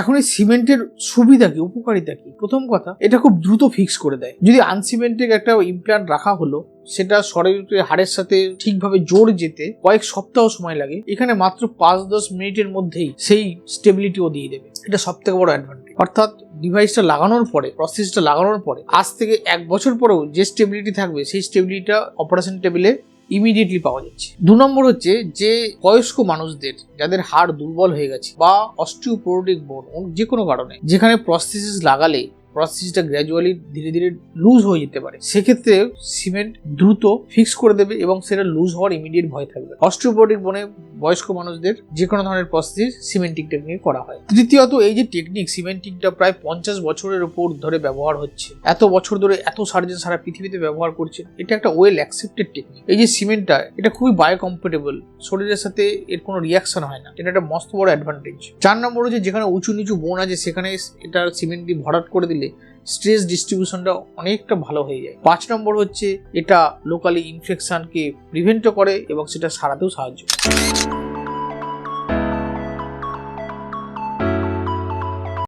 এখন এই সিমেন্টের সুবিধা কি, উপকারিতা কি? প্রথম কথা, এটা খুব দ্রুত ফিক্স করে দেয়। যদি আনসিমেন্টেড একটা ইমপ্ল্যান্ট রাখা হলো, সেটা শরীরের হাড়ের সাথে ঠিকভাবে জোড় যেতে কয়েক সপ্তাহ সময় লাগে, এখানে মাত্র 5-10 মিনিটের মধ্যেই সেই স্টেবিলিটিও দিয়ে দেবে। এটা সব থেকে বড় অ্যাডভান্টেজ। অর্থাৎ ডিভাইসটা লাগানোর পরে, প্রসেসটা লাগানোর পরে আজ থেকে 1 বছর পরেও যে স্টেবিলিটি থাকবে, সেই স্টেবিলিটিটা অপারেশন টেবিলে ইমিডিয়েটলি পাওয়া যাচ্ছে। 2 নম্বর হচ্ছে যে বয়স্ক মানুষদের যাদের হাড় দুর্বল হয়ে গেছে বা অস্টিওপোরোটিক বোন, যে কোনো কারণে যেখানে প্রস্থেসিস লাগালে প্রসেসটা গ্র্যাজুয়ালি ধীরে ধীরে লুজ হয়ে যেতে পারে, সেক্ষেত্রে সিমেন্ট দ্রুত ফিক্স করে দেবে এবং সেটা লুজ হওয়ার ইমিডিয়েট ভয় থাকবে। অস্টিওপোরোটিক বোনে বয়স্ক মানুষদের যে কোনো ধরনের প্রসেস সিমেন্টিং টেকনিক করা হয়। তৃতীয়ত, এই যে টেকনিক সিমেন্টিংটা প্রায় 50 বছরের উপর ধরে ব্যবহার হচ্ছে, এত বছর ধরে এত সার্জন সারা পৃথিবীতে ব্যবহার করছে, এটা একটা ওয়েল অ্যাকসেপ্টেড টেকনিক। এই যে সিমেন্টটা, এটা খুবই বায়োকম্প্যাটেবল, শরীরের সাথে এর কোনো রিয়াকশন হয় না, এটা একটা মস্ত বড় অ্যাডভান্টেজ। 4 নম্বর হচ্ছে যেখানে উঁচু নিচু বোন আছে, সেখানে এটা সিমেন্ট দিয়ে ভরাট করে দিলে স্ট্রেস ডিস্ট্রিবিউশনটা অনেকটা ভালো হয়ে যায়। 5 নম্বর হচ্ছে এটা লোকালি ইনফেকশনকে প্রিভেন্টও করে এবং সেটা সারাতেও সাহায্য করে।